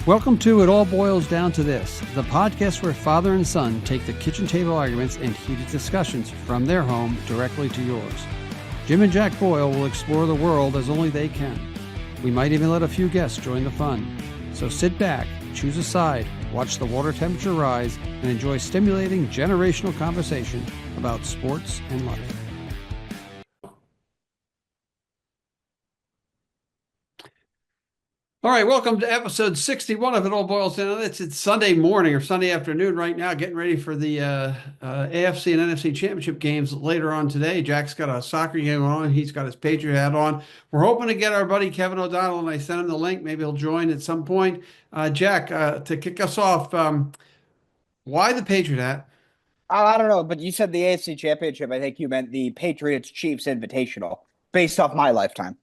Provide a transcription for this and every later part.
Welcome to It All Boils Down to This, the podcast where father and son take the kitchen table arguments and heated discussions from their home directly to yours. Jim and Jack Boyle will explore the world as only they can. We might even let a few guests join the fun. So sit back, choose a side, watch the water temperature rise, and enjoy stimulating generational conversation about sports and life. All right, welcome to episode 61 of It All Boils Down. It's Sunday morning or Sunday afternoon right now, getting ready for the AFC and NFC championship games later on today. Jack's got a soccer game on. He's got his Patriot hat on. We're hoping to get our buddy Kevin O'Donnell, and I sent him the link. Maybe he'll join at some point. Jack, to kick us off, why the Patriot hat? I don't know, but you said the AFC championship. I think you meant the Patriots-Chiefs Invitational, based off my lifetime.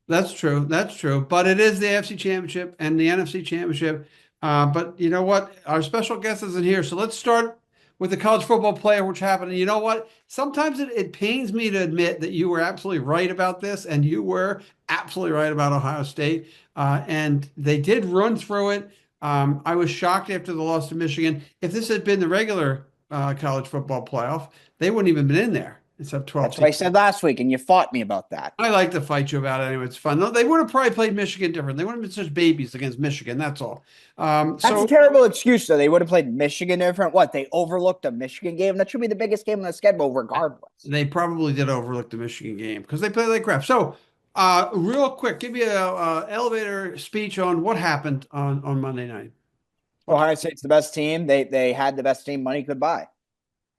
That's true. That's true. But it is the AFC Championship and the NFC Championship. But you know what? Our special guest isn't here. So let's start with the college football player, which happened. And you know what? Sometimes it pains me to admit that you were absolutely right about this, and you were absolutely right about Ohio State. And they did run through it. I was shocked after the loss to Michigan. If this had been the regular college football playoff, they wouldn't even been in there. It's up 12. That's what I said last week, and you fought me about that. I like to fight you about it anyway. It's fun. No, they would have probably played Michigan different. They wouldn't have been such babies against Michigan. That's all. That's a terrible excuse, though. They would have played Michigan different. What? They overlooked a Michigan game? That should be the biggest game on the schedule, regardless. They probably did overlook the Michigan game because they played like crap. So, real quick, give me an elevator speech on what happened on Monday night. Ohio State's the best team. They had the best team money could buy.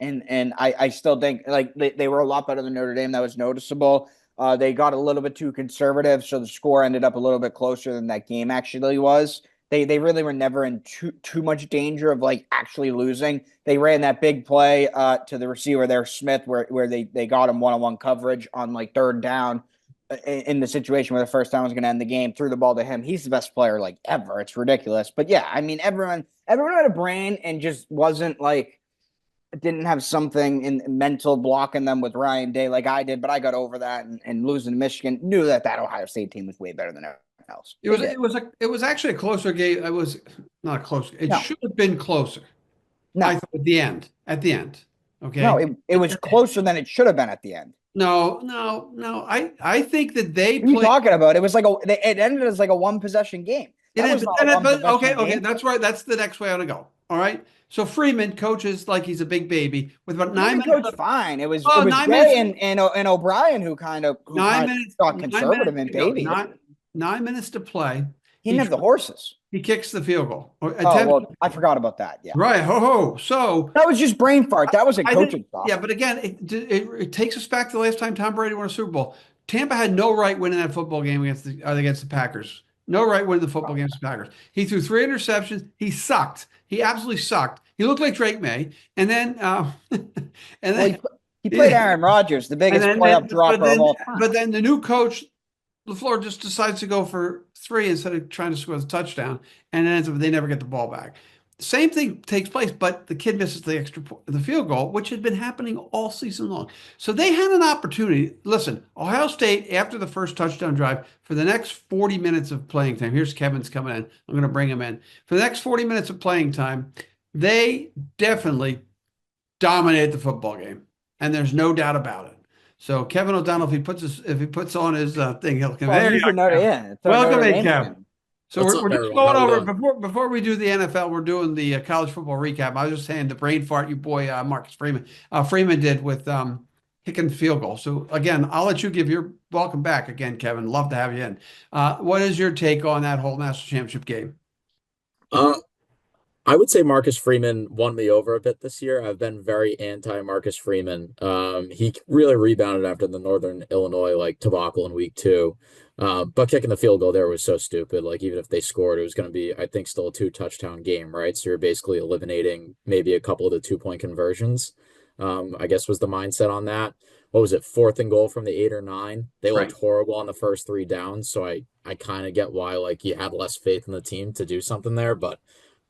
And I still think like they were a lot better than Notre Dame. That was noticeable. They got a little bit too conservative, so the score ended up a little bit closer than that game actually was. They really were never in too much danger of like actually losing. They ran that big play to the receiver there, Smith, where they got him one-on-one coverage on like third down in the situation where the first down was going to end the game. Threw the ball to him. He's the best player like ever. It's ridiculous. But yeah, I mean everyone had a brain and just wasn't like. Didn't have something in mental blocking them with Ryan Day like I did, but I got over that and losing to Michigan. Knew that Ohio State team was way better than everyone else. It was actually a closer game. It was not close. It should have been closer. No, I thought at the end. Okay. No, it was closer than it should have been at the end. No. I think that they. What are you talking about? It was like it ended as like a one possession game. Okay. That's right. That's the next way I want to go. All right. So Freeman coaches like he's a big baby with about 9 minutes. Coached fine. It was Gray and O'Brien who kind of got conservative and baby. 9 minutes to play. He didn't have the horses. He kicks the field goal. I forgot about that. Yeah. Right. So that was just brain fart. That was a coaching thought. Yeah, but again, it takes us back to the last time Tom Brady won a Super Bowl. Tampa had no right winning that football game against the Packers. No right winning the football against the Packers. He threw 3 interceptions. He sucked. He absolutely sucked. He looked like Drake May. And then he played Aaron Rodgers, the biggest playoff dropper of all time. But then the new coach, LaFleur, just decides to go for 3 instead of trying to score the touchdown, and then they never get the ball back. Same thing takes place, but the kid misses the field goal, which had been happening all season long. So they had an opportunity. Listen, Ohio State, after the first touchdown drive, for the next 40 minutes of playing time, here's Kevin's coming in. I'm going to bring him in. For the next 40 minutes of playing time, they definitely dominated the football game, and there's no doubt about it. So Kevin O'Donnell, if he puts on his thing, he'll come in. Welcome in, Kevin. So we're just going over before we do the NFL. We're doing the college football recap. I was just saying the brain fart you boy Marcus Freeman did with kicking field goal. So again, I'll let you give your welcome back again, Kevin. Love to have you in. What is your take on that whole national championship game? I would say Marcus Freeman won me over a bit this year. I've been very anti Marcus Freeman. He really rebounded after the Northern Illinois debacle in week 2. But kicking the field goal there was so stupid. Like, even if they scored, it was going to be, I think, still a 2-touchdown game, right? So you're basically eliminating maybe a couple of the 2-point conversions. I guess was the mindset on that. What was it? 4th and goal from the 8 or 9. They looked horrible on the first 3 downs. So I kind of get why you had less faith in the team to do something there, but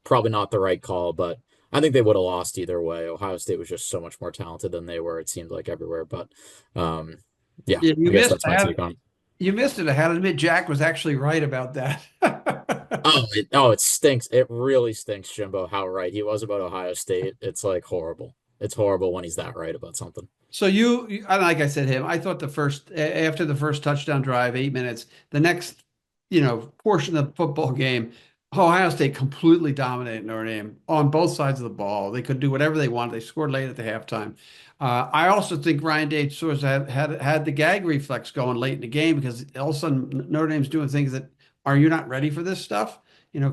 probably not the right call. But I think they would have lost either way. Ohio State was just so much more talented than they were, it seemed like, everywhere. But you missed it. I had to admit Jack was actually right about that. It stinks. It really stinks, Jimbo, how right he was about Ohio State. It's like horrible. It's horrible when he's that right about something. So like I said, I thought after the first touchdown drive, 8 minutes, the next, portion of the football game, Ohio State completely dominated Notre Dame on both sides of the ball. They could do whatever they wanted. They scored late at the halftime. I also think Ryan Day sort of had the gag reflex going late in the game because all of a sudden Notre Dame's doing things that are you not ready for this stuff?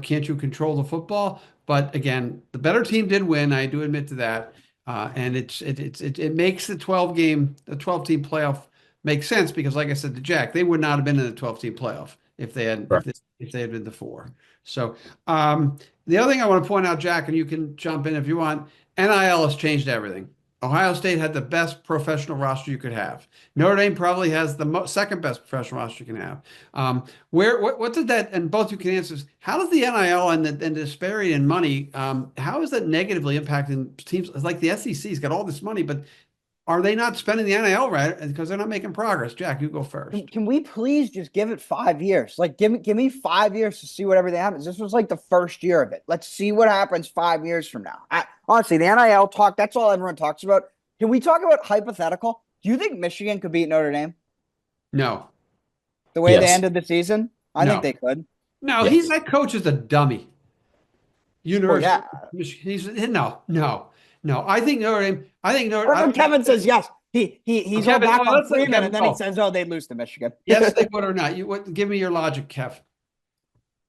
Can't you control the football? But again, the better team did win. I do admit to that. And it makes the 12 team playoff make sense because, like I said to Jack, they would not have been in the 12-team playoff if they had Correct. if they had been the four. So the other thing I want to point out, Jack, and you can jump in if you want, NIL has changed everything. Ohio State had the best professional roster you could have. Notre Dame probably has the second best professional roster you can have. What did that? And both you can answer this. How does the NIL and the disparity in money? How is that negatively impacting teams? Like the SEC's got all this money, but are they not spending the NIL right because they're not making progress? Jack, you go first. Can we please just give it 5 years? Like, give me 5 years to see what everything happens. This was like the first year of it. Let's see what happens 5 years from now. Honestly, the NIL talk, that's all everyone talks about. Can we talk about hypothetical? Do you think Michigan could beat Notre Dame No, the way they Yes. ended the season? I No. think they could. no, Yes. that coach is a dummy. Well, University. yeah. He's no. I think Notre Dame. Kevin says yes. He's Kevin, all back well, on let's let Freeman, Kevin and then go. he says, "Oh, they lose to Michigan." Yes, they would or not. Give me your logic, Kev.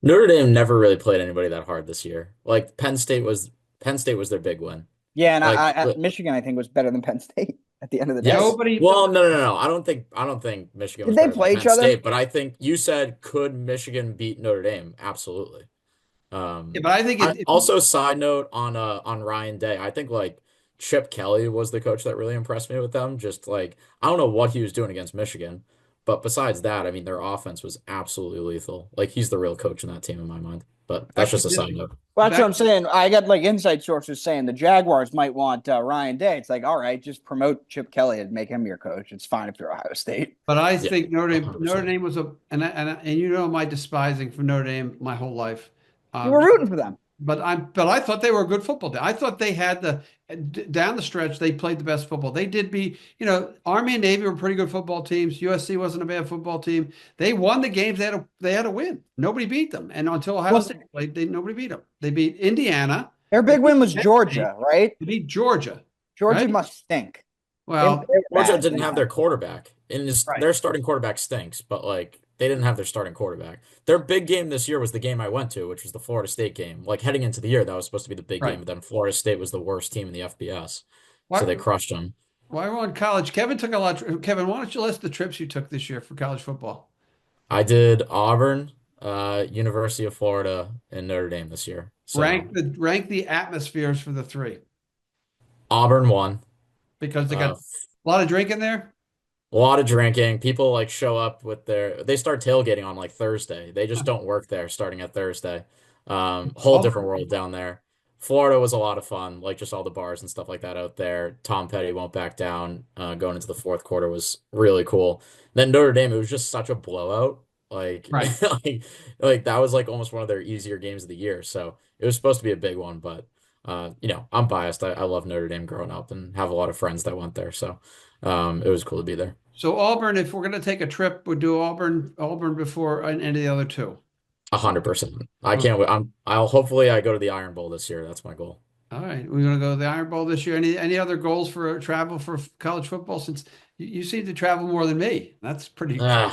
Notre Dame never really played anybody that hard this year. Like Penn State was their big win. Yeah, and Like, Michigan, I think, was better than Penn State at the end of the day. yes. Nobody. Well, no. I don't think Michigan Did was they better than play Penn each other? State, but I think you said could Michigan beat Notre Dame? Absolutely. Yeah, but I think Also, side note on Ryan Day, I think like Chip Kelly was the coach that really impressed me with them. Just like I don't know what he was doing against Michigan, but besides that, I mean their offense was absolutely lethal. Like he's the real coach in that team in my mind. But that's just a side note. Well, that's what I'm saying. I got like inside sources saying the Jaguars might want Ryan Day. It's like, all right, just promote Chip Kelly and make him your coach. It's fine if you're Ohio State. But I Yeah, think Notre Dame. 100%. Notre Dame was and my despising for Notre Dame my whole life. You were rooting for them. But I thought they were a good football team. I thought they had down the stretch they played the best football. They did Army and Navy were pretty good football teams. USC wasn't a bad football team. They won the games they had to win. Nobody beat them. And until Ohio State played, nobody beat them. They beat Indiana. Their big win was Georgia, right? They beat Georgia. Georgia right? must stink. Well, Georgia didn't have their quarterback, and Right. their starting quarterback stinks. But like they didn't have their starting quarterback. Their big game this year was the game I went to, which was the Florida State game. Like heading into the year, that was supposed to be the big Right. game. But then Florida State was the worst team in the FBS, Why, so they crushed them. why we're on college? Kevin took a lot. Kevin, why don't you list the trips you took this year for college football? I did Auburn, University of Florida, and Notre Dame this year. So Rank the atmospheres for the three Auburn won. because they Uh, got a lot of drinking there. A lot of drinking. People like show up with they start tailgating on like Thursday. They just don't work there starting at Thursday. Whole different world down there. Florida was a lot of fun, like just all the bars and stuff like that out there. Tom Petty won't back down. Going into the fourth quarter was really cool. Then Notre Dame, it was just such a blowout. Like, Right. like that was like almost one of their easier games of the year. So it was supposed to be a big one, but I'm biased. I love Notre Dame growing up and have a lot of friends that went there. So it was cool to be there. So Auburn, if we're going to take a trip, we'll do Auburn before any of the other two. 100%. I can't wait. I'll hopefully I go to the Iron Bowl this year. That's my goal. All right, we're going to go to the Iron Bowl this year. Any other goals for travel for college football? Since you seem to travel more than me, that's pretty good.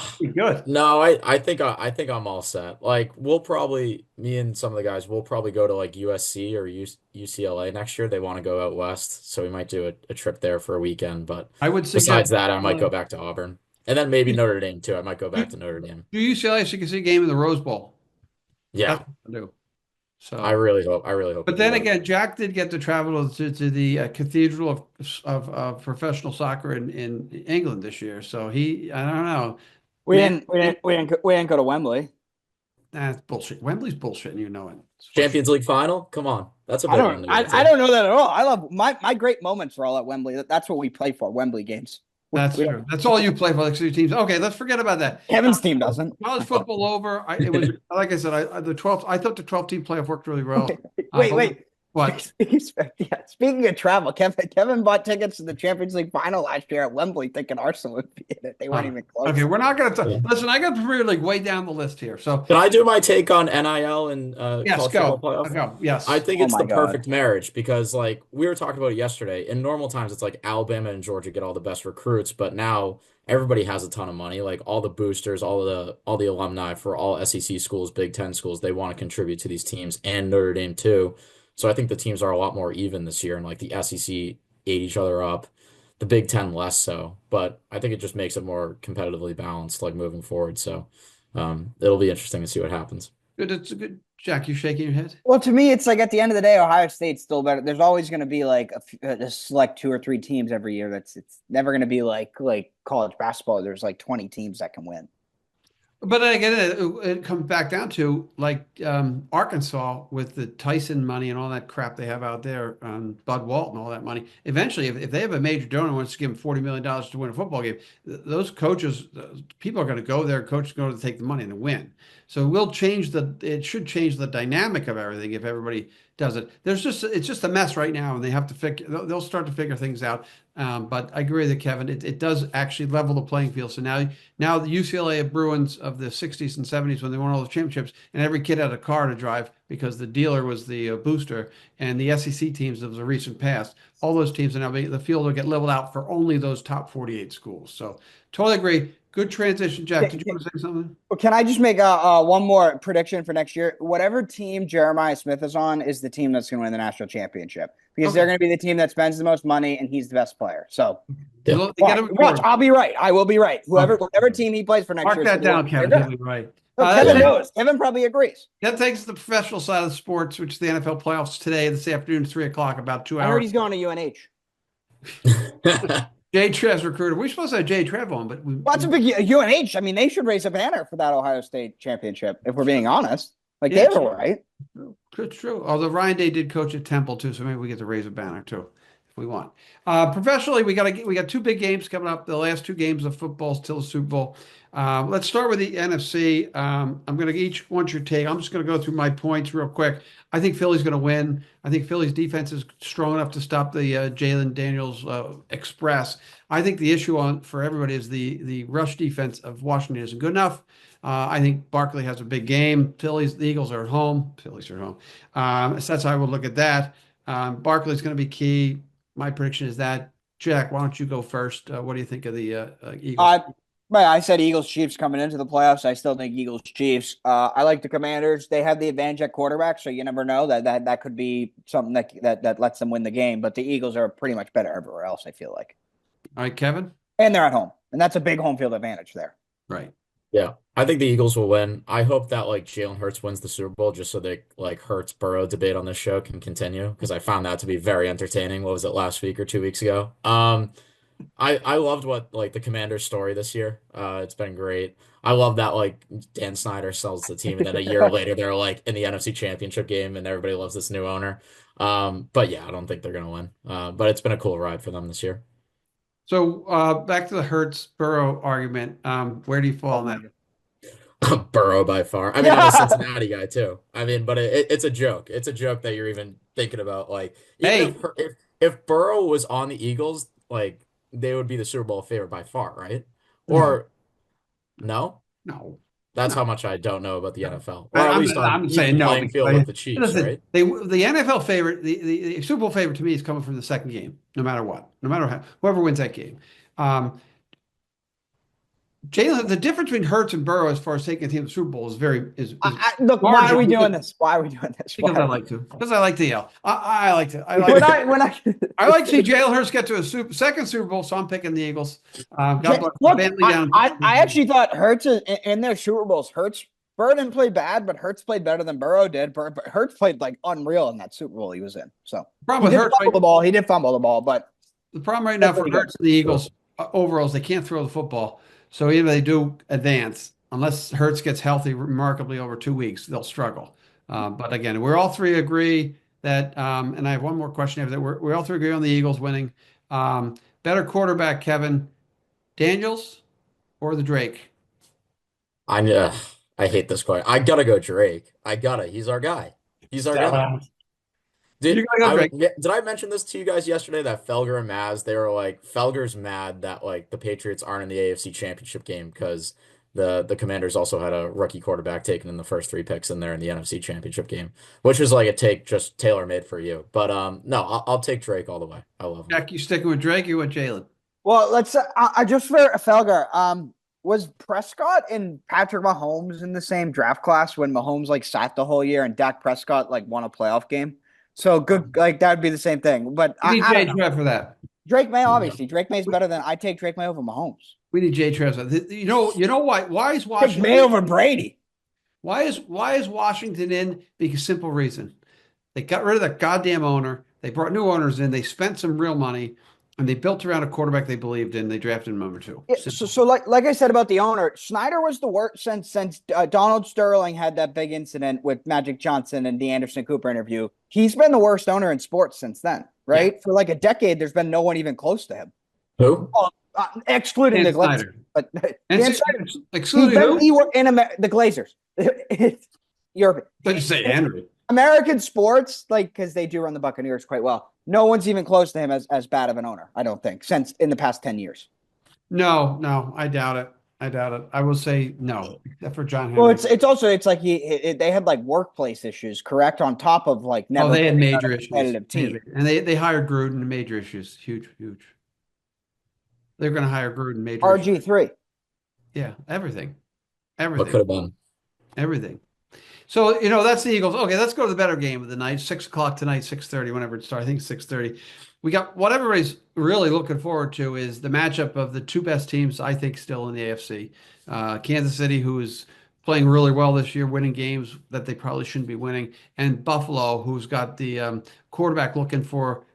No, I think I'm all set. Like me and some of the guys will probably go to like USC or UCLA next year. They want to go out west, so we might do a trip there for a weekend. But I would besides suggest that, I might go back to Auburn. And then maybe Notre Dame too. I might go back to Notre Dame. do UCLA so you can see a game in the Rose Bowl. Yeah. That's what I do. So I really hope. But we then do that. again, Jack did get to travel to the Cathedral of professional soccer in England this year. So I don't know. We Man, didn't go to Wembley. That's bullshit. Wembley's bullshit, and you know it. Champions League final? Come on. That's a I big one don't to go to. I don't know that at all. I love my great moments are all at Wembley. That's what we play for, Wembley games. That's We don't, true. That's all you play for, like your teams. Okay, let's forget about that. Kevin's team doesn't. College football over. It was like I said. The 12th. I thought the 12 team playoff worked really well. Wait. What? Speaking of travel, Kevin bought tickets to the Champions League final last year at Wembley, thinking Arsenal would be in it. They weren't even close. Okay, we're not going to Yeah. listen. I got the Premier League way down the list here. So Can I do my take on NIL and yes, college go. football playoff? Go. Yes. I think Oh it's my the God. perfect marriage because, like, we were talking about it yesterday. In normal times, it's like Alabama and Georgia get all the best recruits, but now everybody has a ton of money. Like all the boosters, all the alumni for all SEC schools, Big Ten schools, they want to contribute to these teams and Notre Dame too. So I think the teams are a lot more even this year, and like the SEC ate each other up, the Big Ten less so. But I think it just makes it more competitively balanced, like moving forward. So it'll be interesting to see what happens. Good. It's a good. Jack, you shaking your head? Well, to me, it's like at the end of the day, Ohio State's still better. There's always going to be like a select 2 or 3 teams every year. It's never going to be like college basketball. There's like 20 teams that can win. But again, it comes back down to like Arkansas with the Tyson money and all that crap they have out there, Bud Walton, all that money. Eventually, if they have a major donor who wants to give them $40 million to win a football game, those coaches, people are going to go there. Coaches are going to take the money and win. So it should change the dynamic of everything if everybody does it. It's just a mess right now, and they have to they'll start to figure things out. But I agree with Kevin. It does actually level the playing field. So now the UCLA Bruins of the 60s and 70s when they won all the championships, and every kid had a car to drive because the dealer was the booster, and the SEC teams of the recent past, all those teams are now the field will get leveled out for only those top 48 schools. So totally agree. Good transition, Jack. Did you want to say something? Well, can I just make one more prediction for next year? Whatever team Jeremiah Smith is on is the team that's going to win the national championship because they're going to be the team that spends the most money and he's the best player. So watch, I'll be right. I will be right. Whatever team he plays for next year. Mark that down, Kevin. He'll be right. Kevin knows. Kevin probably agrees. That takes the professional side of the sports, which is the NFL playoffs today, this afternoon, 3:00, about 2 hours. I heard he's going to UNH. Jay Trev's recruiter. We're supposed to have Jay Trev on, but that's a big UNH. I mean, they should raise a banner for that Ohio State championship, if we're being honest. Like they were right. It's true. Although Ryan Day did coach at Temple too, so maybe we get to raise a banner too if we want. Professionally, we got 2 big games coming up. The last 2 games of football till the Super Bowl. Let's start with the NFC. I'm going to each want your take. I'm just going to go through my points real quick. I think Philly's going to win. I think Philly's defense is strong enough to stop the Jalen Daniels Express. I think the issue for everybody is the rush defense of Washington isn't good enough. I think Barkley has a big game. The Eagles are at home. Phillies are at home. So that's how I would look at that. Barkley's going to be key. My prediction is that. Jack, why don't you go first? What do you think of the Eagles? I said Eagles Chiefs coming into the playoffs. I still think Eagles Chiefs. I like the Commanders. They have the advantage at quarterback, so you never know that could be something that lets them win the game. But the Eagles are pretty much better everywhere else, I feel like. All right, Kevin? And they're at home. And that's a big home field advantage there. Right. Yeah, I think the Eagles will win. I hope that like Jalen Hurts wins the Super Bowl just so the like Hurts Burrow debate on this show can continue because I found that to be very entertaining. What was it, last week or 2 weeks ago? I loved what like the Commanders story this year. It's been great. I love that like Dan Snyder sells the team and then a year later they're like in the NFC Championship game and everybody loves this new owner. But yeah, I don't think they're gonna win. But it's been a cool ride for them this year. So back to the Hurts Burrow argument. Where do you fall on that? Burrow by far. I mean, I'm a Cincinnati guy too. I mean, but it's a joke. It's a joke that you're even thinking about. Like, if Burrow was on the Eagles, like they would be the Super Bowl favorite by far, right? Or no? No. That's how much I don't know about the NFL. Or at least I'm saying no. Playing field with the Chiefs, listen, right? The NFL favorite, the Super Bowl favorite to me is coming from the second game, no matter what, no matter how, whoever wins that game. Jalen, the difference between Hurts and Burrow as far as taking a team to the Super Bowl is look. Why are we doing this? Why are we doing this? Because I like to. Because I like to yell. I like to. I like to see Jalen Hurts get to a second Super Bowl, so I'm picking the Eagles. I actually thought Hurts in their Super Bowls. Burrow didn't play bad, but Hurts played better than Burrow did. But Hurts played like unreal in that Super Bowl he was in. So problem with Hurts, he did fumble the ball, but the problem right now for Hurts and the Eagles overall is they can't throw the football. So even if they do advance, unless Hurts gets healthy remarkably over 2 weeks, they'll struggle. But again, we're all three agree that, and I have one more question after that. We all three agree on the Eagles winning. Better quarterback, Kevin. Daniels or the Drake? I uh, I hate this question. I gotta go Drake. I gotta. He's our guy. He's our Sell guy. out. You gotta go Drake. Did I mention this to you guys yesterday that Felger and Maz, they were like, Felger's mad that like the Patriots aren't in the AFC Championship game because the Commanders also had a rookie quarterback taken in the first three picks in there in the NFC Championship game, which was like a take just tailor-made for you. But no, I'll take Drake all the way. I love him. Jack, you sticking with Drake or you with Jalen? Well, let's. I just for Felger. Was Prescott and Patrick Mahomes in the same draft class when Mahomes like sat the whole year and Dak Prescott like won a playoff game? So good, like that would be the same thing. But We need I Jay don't know. Trev for that. Drake May, obviously. Drake May's better than I take Drake May over Mahomes. We need Jay Trev. You know why? Why is Take Washington? May over Brady. Why is Washington in? Because simple reason. They got rid of that goddamn owner. They brought new owners in. They spent some real money, and they built around a quarterback they believed in. They drafted him number two. Yeah, so like I said about the owner, Snyder was the worst since Donald Sterling had that big incident with Magic Johnson and the Anderson Cooper interview. He's been the worst owner in sports since then, right? Yeah. For like a decade, there's been no one even close to him. Who? Excluding Dan the Glazers. Snyder. But Dan Snyder, excluding who? The Glazers. Europe. Did you say Henry? American sports, like because they do run the Buccaneers quite well. No one's even close to him as bad of an owner, I don't think, since in the past 10 years. No, I doubt it. I will say no, except for John Henry. Well, it's like they had like workplace issues, correct? On top of like never. Oh, they had major issues. Competitive team. And they hired Gruden, major issues, huge. They're going to hire Gruden, major. RG3. Yeah, everything. What could have been? Everything. So, that's the Eagles. Okay, let's go to the better game of the night. 6:00 tonight, 6:30, whenever it starts. I think 6:30. We got what everybody's really looking forward to is the matchup of the two best teams, I think, still in the AFC. Kansas City, who is playing really well this year, winning games that they probably shouldn't be winning, and Buffalo, who's got the quarterback looking for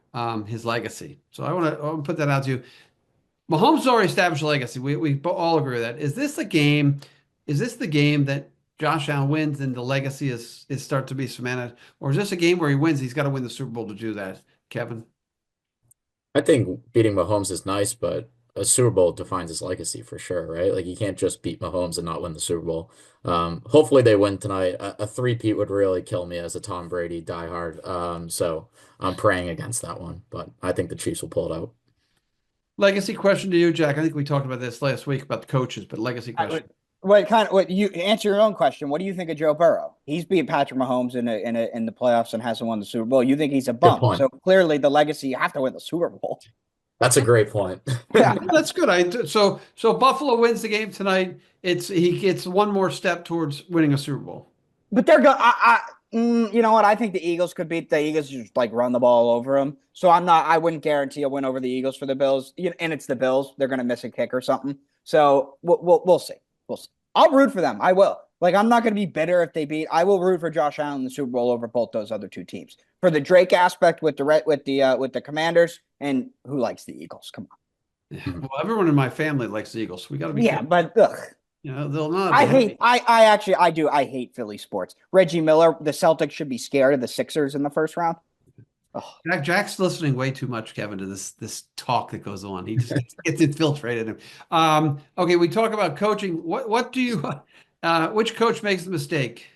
his legacy. So I want to put that out to you. Mahomes already established a legacy. We all agree with that. Is this the game? Is this the game that Josh Allen wins and the legacy is start to be cemented? Or is this a game where he wins, he's got to win the Super Bowl to do that, Kevin? I think beating Mahomes is nice, but a Super Bowl defines his legacy for sure, right? Like you can't just beat Mahomes and not win the Super Bowl. Hopefully they win tonight. A three-peat would really kill me as a Tom Brady diehard. So I'm praying against that one, but I think the Chiefs will pull it out. Legacy question to you, Jack. I think we talked about this last week about the coaches, but legacy question. What you answer your own question? What do you think of Joe Burrow? He's beat Patrick Mahomes in the playoffs and hasn't won the Super Bowl. You think he's a bum? So clearly, the legacy, you have to win the Super Bowl. That's a great point. Yeah, that's good. So Buffalo wins the game tonight. He gets one more step towards winning a Super Bowl. But they're going. You know what? I think the Eagles could beat the Eagles. Just like run the ball over them. So I wouldn't guarantee a win over the Eagles for the Bills. And it's the Bills. They're going to miss a kick or something. So we'll see. I'll root for them. I will. Like, I'm not going to be bitter if they beat. I will root for Josh Allen in the Super Bowl over both those other two teams. For the Drake aspect with the Commanders, and who likes the Eagles? Come on. Well, everyone in my family likes the Eagles. We got to be. Yeah, careful. But they'll not. I hate Philly sports. Reggie Miller. The Celtics should be scared of the Sixers in the first round. Oh. Jack's listening way too much, Kevin, to this talk that goes on. He just gets infiltrated. Okay, we talk about coaching. What do you? Which coach makes the mistake?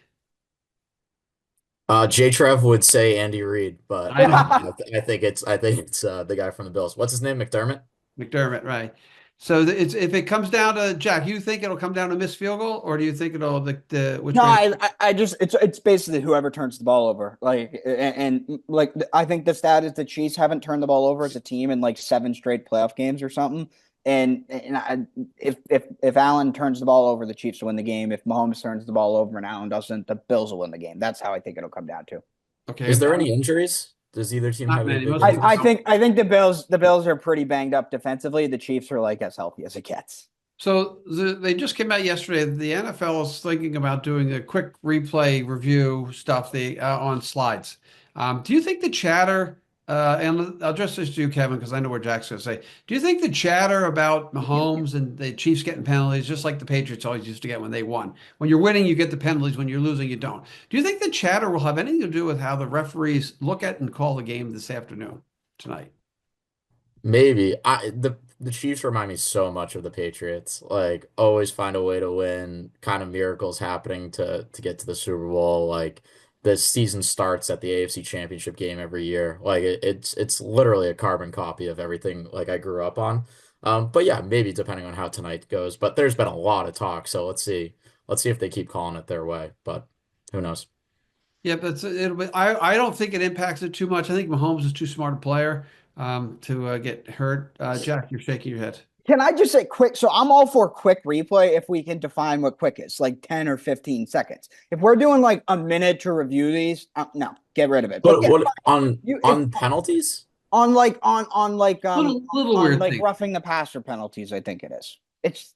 J. Trev would say Andy Reid, but I think it's the guy from the Bills. What's his name? McDermott. McDermott, right? So if it comes down to Jack, you think it'll come down to missed field goal, or do you think it'll which? No, I just it's basically whoever turns the ball over. Like and like I think the stat is the Chiefs haven't turned the ball over as a team in like 7 straight playoff games or something. And if Allen turns the ball over, the Chiefs will win the game. If Mahomes turns the ball over and Allen doesn't, the Bills will win the game. That's how I think it'll come down to. Okay. Is there any injuries? Does either team have any? I think the Bills are pretty banged up defensively. The Chiefs are like as healthy as it gets. So they just came out yesterday. The NFL is thinking about doing a quick replay review stuff on slides. Do you think the chatter? And I'll address this to you, Kevin, because I know what Jack's going to say. Do you think the chatter about Mahomes and the Chiefs getting penalties, just like the Patriots always used to get when they won? When you're winning, you get the penalties. When you're losing, you don't. Do you think the chatter will have anything to do with how the referees look at and call the game this afternoon, tonight? Maybe. The The Chiefs remind me so much of the Patriots. Like always find a way to win, kind of miracles happening to get to the Super Bowl. Like the season starts at the AFC Championship game every year. Like it's literally a carbon copy of everything like I grew up on. But yeah, maybe depending on how tonight goes. But there's been a lot of talk, so let's see. Let's see if they keep calling it their way. But who knows? Yeah, but it'll be. I don't think it impacts it too much. I think Mahomes is too smart a player to get hurt. Jack, you're shaking your head. Can I just say quick? So I'm all for quick replay if we can define what quick is, like 10 or 15 seconds. If we're doing like a minute to review these, no, get rid of it. But yeah, what on you, on penalties? on like Little on weird like thing. roughing the passer penalties, I think it is.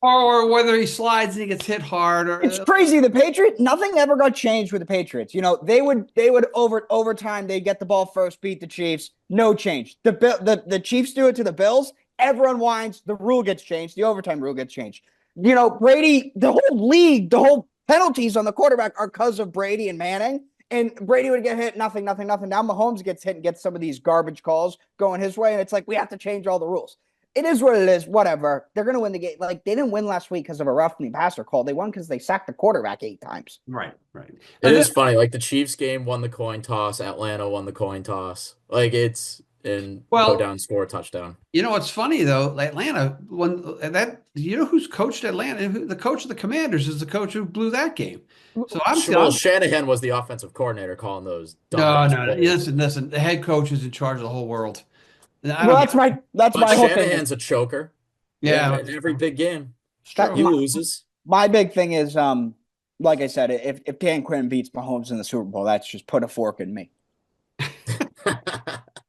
Or whether he slides and he gets hit hard, or It's crazy. The Patriots, nothing ever got changed with the Patriots. You know, they would overtime, they get the ball first, beat the Chiefs, no change. The Chiefs do it to the Bills, everyone whines, the rule gets changed, the overtime rule gets changed. You know, Brady, the whole league, the whole penalties on the quarterback are because of Brady and Manning. And Brady would get hit, nothing. Now Mahomes gets hit and gets some of these garbage calls going his way, and it's like we have to change all the rules. It is what it is. Whatever. They're going to win the game. Like they didn't win last week because of a roughing passer call. They won because they sacked the quarterback 8 times. right. It is funny. Like the Chiefs game won the coin toss. Atlanta won the coin toss. Like it's and go Well, down, score a touchdown. you know what's funny though? Atlanta, you know who's coached Atlanta? The coach of the Commanders is the coach who blew that game. So Well, Shanahan was the offensive coordinator calling those no, dumbass no, no. plays. Listen. The head coach is in charge of the whole world. And I Well, don't. that's But my whole thing. Shanahan's a choker. Yeah, In every big game. it's That, He true. loses. my big thing is, like I said, if Dan Quinn beats Mahomes in the Super Bowl, that's just put a fork in me.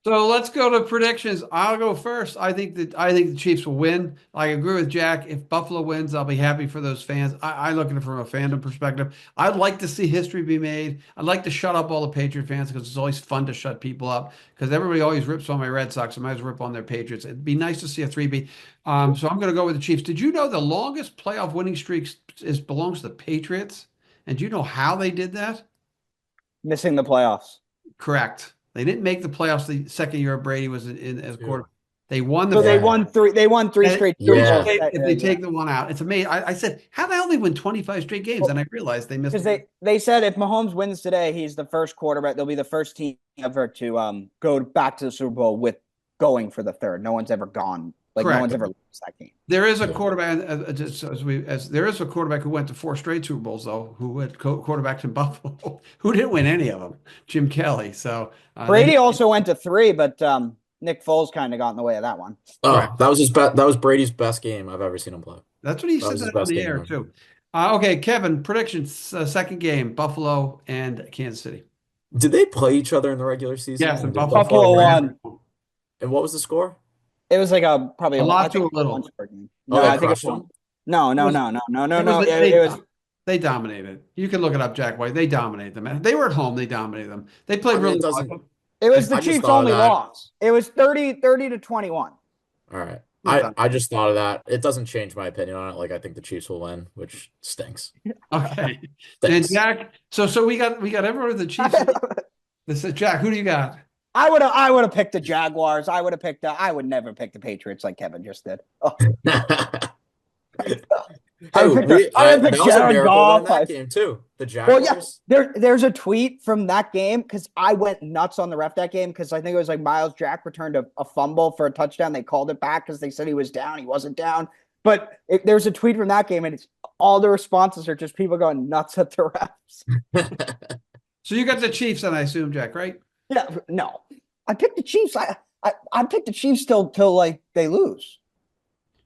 So let's go to predictions. I'll go first. I think the Chiefs will win. I agree with Jack. If Buffalo wins, I'll be happy for those fans. I look at it from a fandom perspective. I'd like to see history be made. I'd like to shut up all the Patriot fans because it's always fun to shut people up because everybody always rips on my Red Sox. I might as well rip on their Patriots. It'd be nice to see a 3-beat. So I'm going to go with the Chiefs. Did you know the longest playoff winning streak belongs to the Patriots? And do you know how they did that? Missing the playoffs. Correct. They didn't make the playoffs the second year Brady was in as quarterback. They won So the. they won three. They won 3 straight. Yeah. If they take the one out, it's amazing. I said, how the hell they win 25 straight games? And I realized they missed. Because they said if Mahomes wins today, he's the first quarterback. They'll be the first team ever to go back to the Super Bowl with going for the third. No one's ever gone. Like Correct. no one's ever lost that game. There is a quarterback, there is a quarterback who went to 4 straight Super Bowls though, who had quarterbacks in Buffalo, who didn't win any of them. Jim Kelly. So Brady also went to 3, but Nick Foles kind of got in the way of that one. Oh, Correct. that was his best. That was Brady's best game I've ever seen him play. That's what he That said was his that on best the game air ever. too. Okay, Kevin, predictions. Second game, Buffalo and Kansas City. Did they play each other in the regular season? Yes, and And did Buffalo won. And what was the score? It was like probably A lot I think to a little. No, they I think crushed it's them? no. They dominated. You can look it up, Jack White. They dominated them. They were at home. They dominated them. They played I mean, really it doesn't- well. It was I the just Chiefs' thought of only that. loss. It was 30 to 21. All right. Yeah. I just thought of that. It doesn't change my opinion on it. Like I think the Chiefs will win, which stinks. Okay. And Stinks. Jack, so we got everyone with the Chiefs. This is Jack. Who do you got? I would have picked the Jaguars. I would never pick the Patriots like Kevin just did. Oh. Hey, I picked that was a Jared miracle Goff. in that game too. The Well, Jaguars. yeah, there's a tweet from that game because I went nuts on the ref that game because I think it was like Miles Jack returned a fumble for a touchdown. They called it back because they said he was down. He wasn't down. But there's a tweet from that game, and it's all the responses are just people going nuts at the refs. So you got the Chiefs, then I assume, Jack, right? Yeah, no, I picked the Chiefs. I picked the Chiefs till like they lose.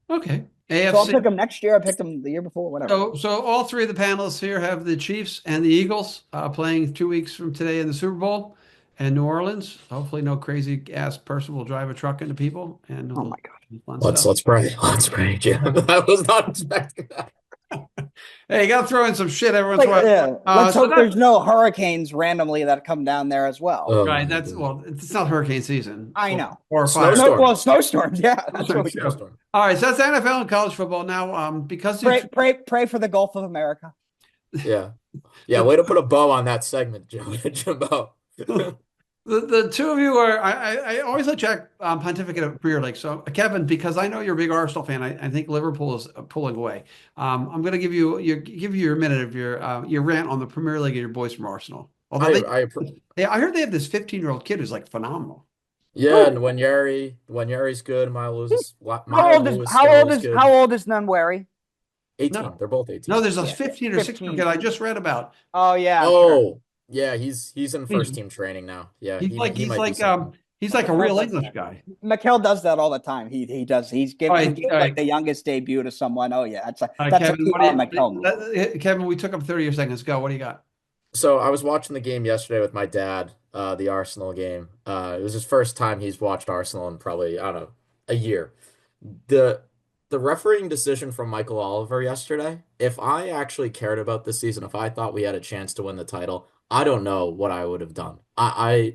Okay. So I'll AFC. pick them next year. I picked them the year before, whatever. So all 3 of the panelists here have the Chiefs and the Eagles playing 2 weeks from today in the Super Bowl and New Orleans. Hopefully, no crazy ass person will drive a truck into people. And Oh my God. Let's pray. Let's pray, Jim. I was not expecting that. Hey, you got to throw in some shit every once in a while. Yeah. Let's so hope there's no hurricanes randomly that come down there as well. Oh, Right. my That's goodness. it's not hurricane season. I know. Or fire. Snowstorm. Well, snowstorms. Yeah. That's what we do. Snowstorm. All right. So that's NFL and college football now. Because Pray for the Gulf of America. Yeah. Yeah. Way to put a bow on that segment, Jimbo. The two of you are. I always let Jack pontificate of Premier League. So Kevin, because I know you're a big Arsenal fan, I think Liverpool is pulling away. I'm going to give you your minute of your rant on the Premier League and your boys from Arsenal. Although I I heard they have this 15-year-old kid who's like phenomenal. Yeah, and when Yari's good, How Milo old is Lewis how Skelly's old is good. how old is Nunwary? 18. No, They're both no, 18. there's a Yeah, 15 or 16 kid 15. I just read about. Oh yeah, sure. Oh, yeah, he's in He's first team training now. Yeah, he's like he he's might be like something. he's Oh, like a Mikel real does English that. guy. Mikel does that all the time. He does. All He right, gives all like right, the youngest debut to someone. Oh yeah, all right, that's a Kevin. What PR do Mikel move. Kevin? We took up 30 seconds. Go. What do you got? So I was watching the game yesterday with my dad, the Arsenal game. It was his first time he's watched Arsenal in probably, I don't know, a year. The the refereeing decision from Michael Oliver yesterday, if I actually cared about this season, if I thought we had a chance to win the title, I don't know what I would have done. I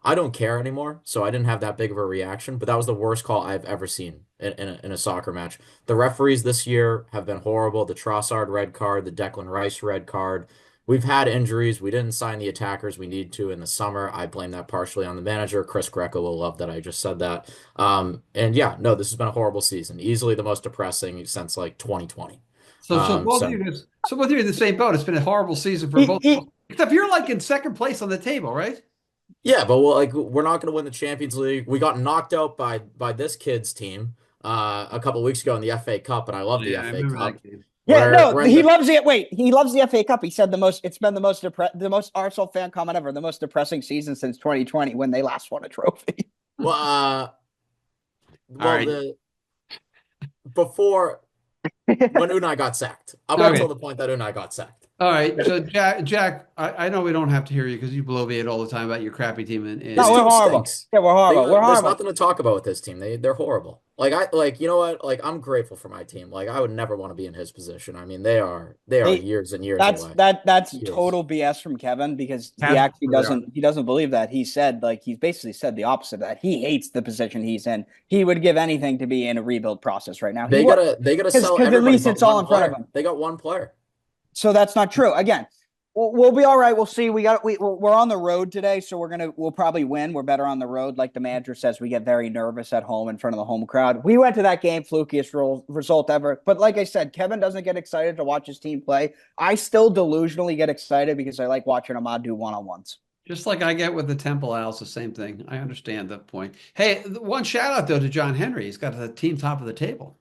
don't care anymore, so I didn't have that big of a reaction, but that was the worst call I've ever seen in a soccer match. The referees this year have been horrible. The Trossard red card, the Declan Rice red card. We've had injuries. We didn't sign the attackers we need to in the summer. I blame that partially on the manager. Chris Greco will love that I just said that. And yeah, no, this has been a horrible season. Easily the most depressing since like 2020. So So both of you are in the same boat. It's been a horrible season for both. He Except you're like in second place on the table, right? yeah, but we're not going to win the Champions League. We got knocked out by this kid's team a couple weeks ago in the FA Cup, and I love the Yeah, I FA remember Cup. that game. Yeah, no, We're in he the loves it. Wait, he loves the FA Cup. He said it's been the most Arsenal fan comment ever, the most depressing season since 2020 when they last won a trophy. well, All well right. the before when Unai got sacked, up Okay. until the point that Unai got sacked. All right. So Jack, I know we don't have to hear you because you bloviate all the time about your crappy team This No, we're team horrible. stinks. Yeah, we're horrible. We're There's horrible. nothing to talk about with this team. They're horrible. You know what? Like I'm grateful for my team. Like I would never want to be in his position. I mean, they are They years and years that's away. that's Years. total BS from Kevin because he Have actually doesn't believe that. He said like he's basically said the opposite of that. He hates the position he's in. He would give anything to be in a rebuild process right now. He would They gotta because sell at everybody least but it's all one in front of player. him. They got one player. So that's not true. Again, we'll be all right. We'll see. We're on the road today, so we'll probably win. We're better on the road. Like the manager says, we get very nervous at home in front of the home crowd. We went to that game, flukiest result ever. But like I said, Kevin doesn't get excited to watch his team play. I still delusionally get excited because I like watching Ahmad do one-on-ones. just like I get with the Temple Owls, the same thing. I understand that point. Hey, one shout out though to John Henry. He's got the team top of the table.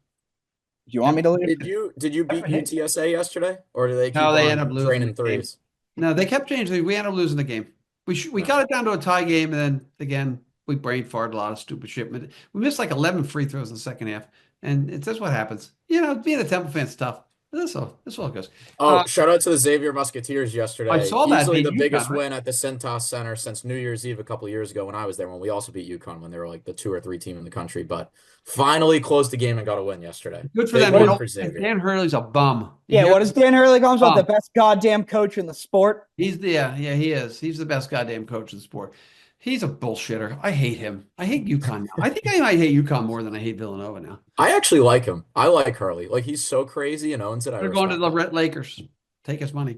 Do you want me to leave? Did you beat Hey, UTSA yesterday, or do they no, keep they end up on losing the draining game. threes? No, they kept changing. We ended up losing the game. We No. got it down to a tie game, and then again we brain farted a lot of stupid shit. We missed like 11 free throws in the second half, and it's just what happens. You know, being a Temple fan's tough. This all goes. Oh, shout out to the Xavier Musketeers I yesterday. saw that Easily beat the biggest UConn, right? win at the Cintas Center since New Year's Eve a couple years ago when I was there, when we also beat UConn when they were like the 2 or 3 team in the country, but finally closed the game and got a win yesterday. Good for Big them. You win know, for Xavier. Dan Hurley's a bum. You Yeah, hear? what does Dan Hurley comes about? The Bum. best goddamn coach in the sport. Yeah, he is. He's the best goddamn coach in the sport. He's a bullshitter. I hate him. I hate UConn now. I think I might hate UConn more than I hate Villanova now. I actually like him. I like Hurley. Like he's so crazy and owns it. I They're going to respect the it. Lakers. Take his money.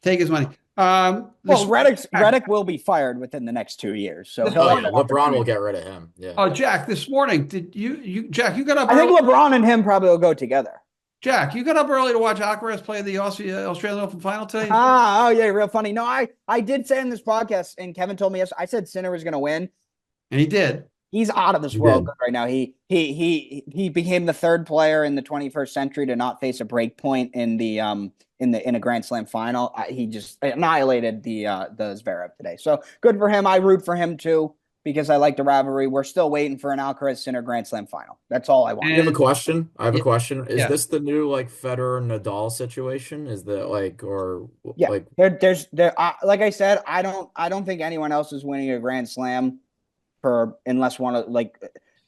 Take his money. Well, Reddick will be fired within the next 2 years, so This he'll Oh have yeah, an LeBron opportunity. will get rid of him. Yeah. Oh, Jack, this morning, did Jack, you got up I think early. LeBron and him probably will go together. Jack, you got up early to watch Alcaraz play the Australian Open final today? Oh yeah, real funny. No, I did say in this podcast, and Kevin told me yes. I said Sinner was going to win. And he did. He's out of this He world did. good right now. He became the third player in the 21st century to not face a break point in a Grand Slam final. He just annihilated the Zverev today. So good for him. I root for him too because I like the rivalry. We're still waiting for an Alcaraz Sinner Grand Slam final. That's all I want. I have a And question. I have a yeah, question. Is yeah. this the new like Federer Nadal situation? Is that Yeah, like like I said, I don't think anyone else is winning a Grand Slam unless one of like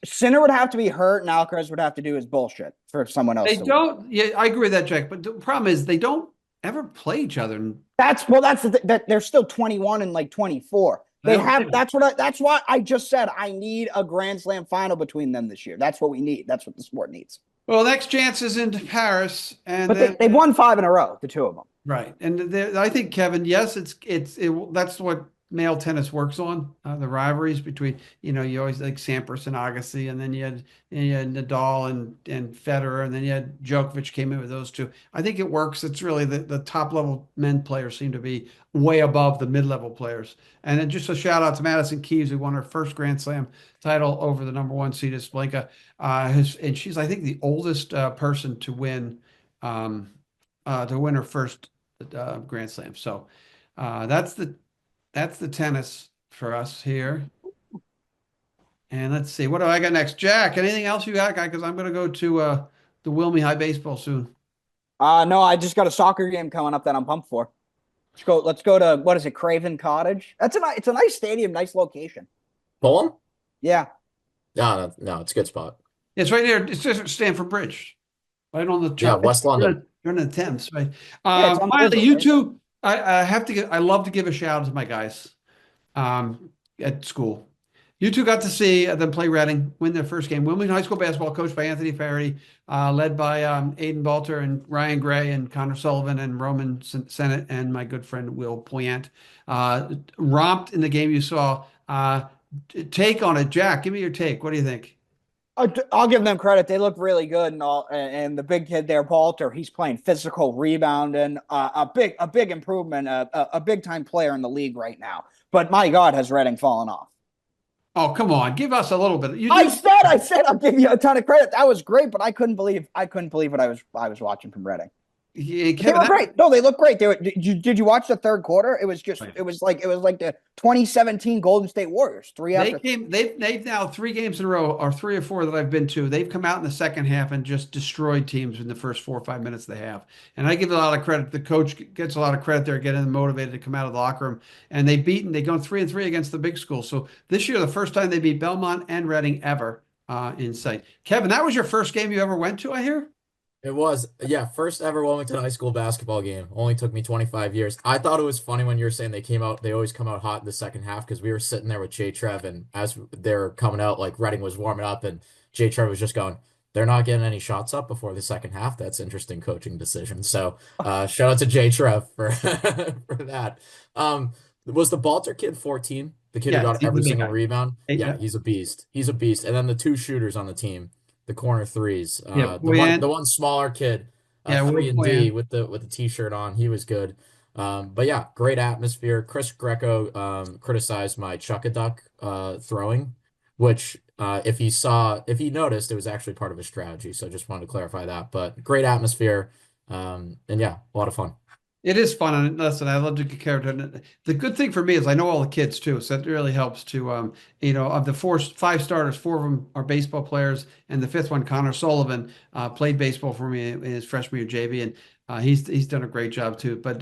Sinner would have to be hurt and Alcaraz would have to do his bullshit for someone else They to win. don't. Yeah, I agree with that, Jack. But the problem is they don't ever play each other. That's that they're still 21 and like 24. They have that's why I just said I need a Grand Slam final between them this year. That's what we need. That's what the sport needs. Well, next chance is in Paris, and But then they've won 5 in a row, the two of them. right. And I think Kevin, yes, that's what male tennis works on, the rivalries between, you always like Sampras and Agassi, and then you had Nadal and Federer, and then you had Djokovic came in with those two. I think it works. It's really the top level men players seem to be way above the mid level players. And then just a shout out to Madison Keys, who won her first Grand Slam title over the number one seed Splinka. And she's, I think, the oldest person to win her first Grand Slam. So that's the tennis for us here. And let's see, what do I got next? Jack, anything else you got, guy? Because I'm going to go to the Wilmy High Baseball soon. No, I just got a soccer game coming up that I'm pumped for. Let's go to, what is it, Craven Cottage? It's a nice stadium, nice location. Fulham? Yeah. No, it's a good spot. It's right there. It's just Stamford Bridge, right on the Yeah, West London. You're in the Thames, right? Yeah, it's on the river, Finally, you right? two, I love to give a shout out to my guys at school. You two got to see them play Reading, win their first game. Wilmington High School basketball, coached by Anthony Farity, led by Aiden Balter and Ryan Gray and Connor Sullivan and Roman Sennett and my good friend Will Poyant. Romped in the game you saw. Take on it, Jack. Give me your take. What do you think? I'll give them credit. They look really good, and all. And the big kid there, Balter, he's playing physical, rebounding, a big improvement, a big time player in the league right now. But my God, has Reading fallen off? Oh, come on. Give us a little bit. I said I'll give you a ton of credit. That was great, but I couldn't believe what I was watching from Reading. Yeah, They were great. No, they look great. Did you watch the third quarter? It was like the 2017 Golden State Warriors. They've now 3 games in a row, or 3 or 4 that I've been to. They've come out in the second half and just destroyed teams in the first 4 or 5 minutes they have. And I give a lot of credit. The coach gets a lot of credit there, getting them motivated to come out of the locker room. And they've gone 3-3 against the big school. So this year, the first time they beat Belmont and Reading ever in sight. Kevin, that was your first game you ever went to, I hear? It was, yeah, first ever Wilmington High School basketball game. Only took me 25 years. I thought it was funny when you were saying they always come out hot in the second half, because we were sitting there with Jay Trev, and as they're coming out, like Reading was warming up, and Jay Trev was just going, they're not getting any shots up before the second half. That's interesting coaching decision. So shout out to Jay Trev for for that. Was the Balter kid 14? The kid who got every single rebound? Yeah, he's a beast. He's a beast. And then the two shooters on the team, the corner threes. The one smaller kid, 3 and D with the t-shirt on, he was good. But yeah, great atmosphere. Chris Greco criticized my chuck-a-duck throwing, which if he noticed, it was actually part of his strategy. So I just wanted to clarify that. But great atmosphere. And yeah, a lot of fun. It is fun, and listen, I love to get character. The good thing for me is I know all the kids too, so it really helps to, of the 5 starters, 4 of them are baseball players, and the 5th one, Connor Sullivan, played baseball for me in his freshman year JV, and he's done a great job too. But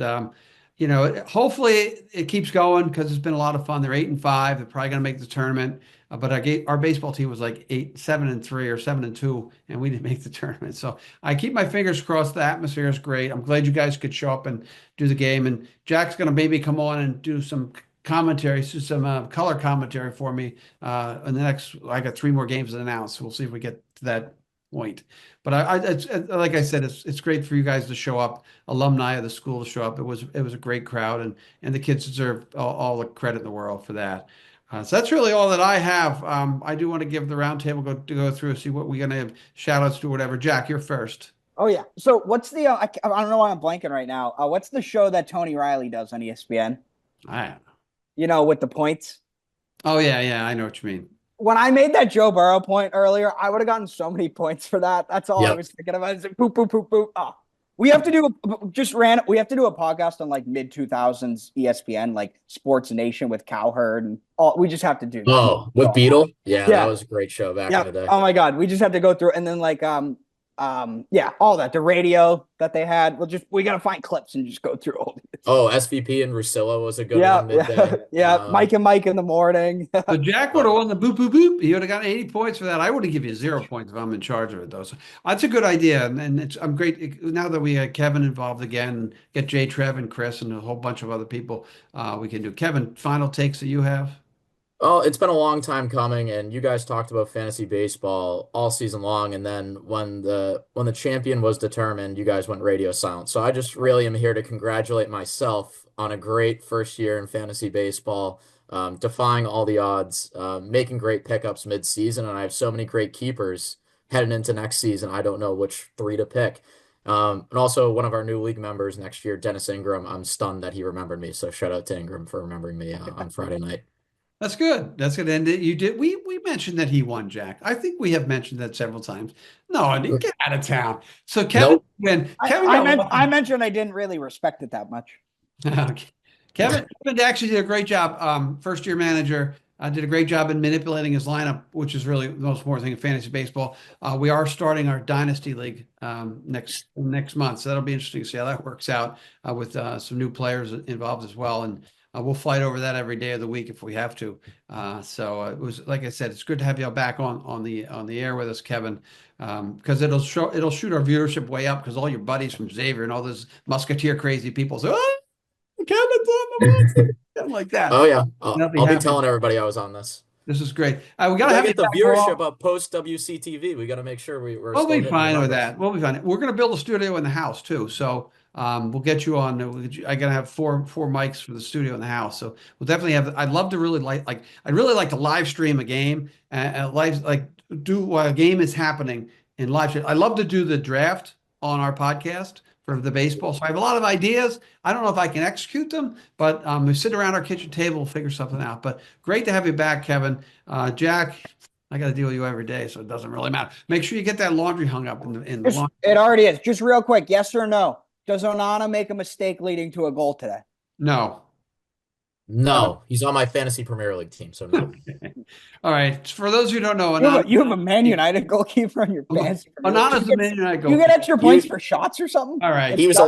hopefully it keeps going, because it's been a lot of fun. They're 8-5. They're probably going to make the tournament. But our baseball team was like 7-3 or 7-2, and we didn't make the tournament. So I keep my fingers crossed. The atmosphere is great. I'm glad you guys could show up and do the game. And Jack's going to maybe come on and do some commentary, some color commentary for me. In the next, I got 3 more games to announce. We'll see if we get to that point. But like I said, it's great for you guys to show up, alumni of the school to show up. It was a great crowd, and the kids deserve all the credit in the world for that. So that's really all that I have. I do want to give the roundtable go through and see what we're going to have shout outs to, whatever. Jack, you're first. Oh yeah. So what's the I don't know why I'm blanking right now. What's the show that Tony Riley does on ESPN? I With the points. Oh yeah, I know what you mean. When I made that Joe Burrow point earlier, I would have gotten so many points for that. That's all I was thinking about. It's like boop, boop, boop, boop. Oh. We have to do a podcast on like mid 2000s ESPN, like Sports Nation with Cowherd and all. We just have to do that. Oh, with Beetle? Yeah, that was a great show back in the day. Oh my God. We just have to go through, and then like all that, the radio that they had. We gotta find clips and just go through all these. Oh, SVP and Rusilla was a good one midday. Mike and Mike in the morning. So Jack would have won the boop boop boop. He would have gotten 80 points for that. I would have given you 0 points if I'm in charge of it, though. So that's a good idea, and I'm great now that we had Kevin involved again. Get Jay, Trev, and Chris, and a whole bunch of other people. We can do. Kevin, final takes that you have. Oh, it's been a long time coming, and you guys talked about fantasy baseball all season long, and then when the champion was determined, you guys went radio silent. So I just really am here to congratulate myself on a great first year in fantasy baseball, defying all the odds, making great pickups mid-season, and I have so many great keepers heading into next season. I don't know which three to pick. And also one of our new league members next year, Dennis Ingram. I'm stunned that he remembered me. So shout out to Ingram for remembering me on Friday night. That's good. That's good. And you did. We mentioned that he won, Jack. I think we have mentioned that several times. No, I didn't get out of town. So Kevin, Nope. when Kevin, I mentioned I didn't really respect it that much. Kevin actually did a great job. First year manager did a great job in manipulating his lineup, which is really the most important thing in fantasy baseball. We are starting our dynasty league next month, so that'll be interesting to see how that works out with some new players involved as well. And we'll fight over that every day of the week if we have to. So it was, like I said, it's good to have you back on the air with us, Kevin, because it'll shoot our viewership way up because all your buddies from Xavier and all those Musketeer crazy people say, "Oh, Kevin's on the monster," something like that. Oh yeah, I'll They'll be happy. telling everybody I was on this. This is great. We We gotta gotta have get you the back for all- viewership up post WCTV. We got to make sure we're We'll still be hitting the fine with numbers. that. We'll be fine. We're going to build a studio in the house too. So we'll get you on. I got to have four mics for the studio in the house. So we'll definitely have. I'd love to really I'd really like to live stream a game and do while a game is happening in live stream. I'd love to do the draft on our podcast for the baseball. So I have a lot of ideas. I don't know if I can execute them, but we sit around our kitchen table, figure something out. But great to have you back, Kevin. Jack, I got to deal with you every day, so it doesn't really matter. Make sure you get that laundry hung up in the laundry. It already is. Just real quick, yes or no? Does Onana make a mistake leading to a goal today? No. No, he's on my fantasy Premier League team, so no. All right. For those who don't know, You have a Man United goalkeeper on your fantasy. Onana's the Man United goal. You get extra points for shots or something? All right. He was a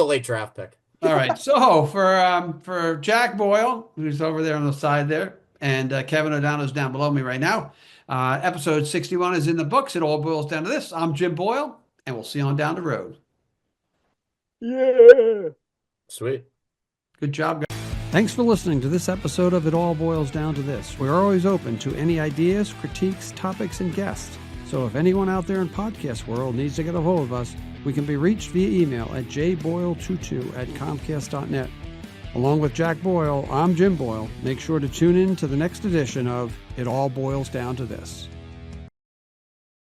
late draft pick. All right. So for Jack Boyle, who's over there on the side there, and Kevin O'Donnell's down below me right now, episode 61 is in the books. It all boils down to this. I'm Jim Boyle, and we'll see you on down the road. Yeah. Sweet. Good job, guys. Thanks for listening to this episode of It All Boils Down to This. We're always open to any ideas, critiques, topics, and guests. So if anyone out there in podcast world needs to get a hold of us, we can be reached via email at jboyle22@comcast.net. Along with Jack Boyle, I'm Jim Boyle. Make sure to tune in to the next edition of It All Boils Down to This.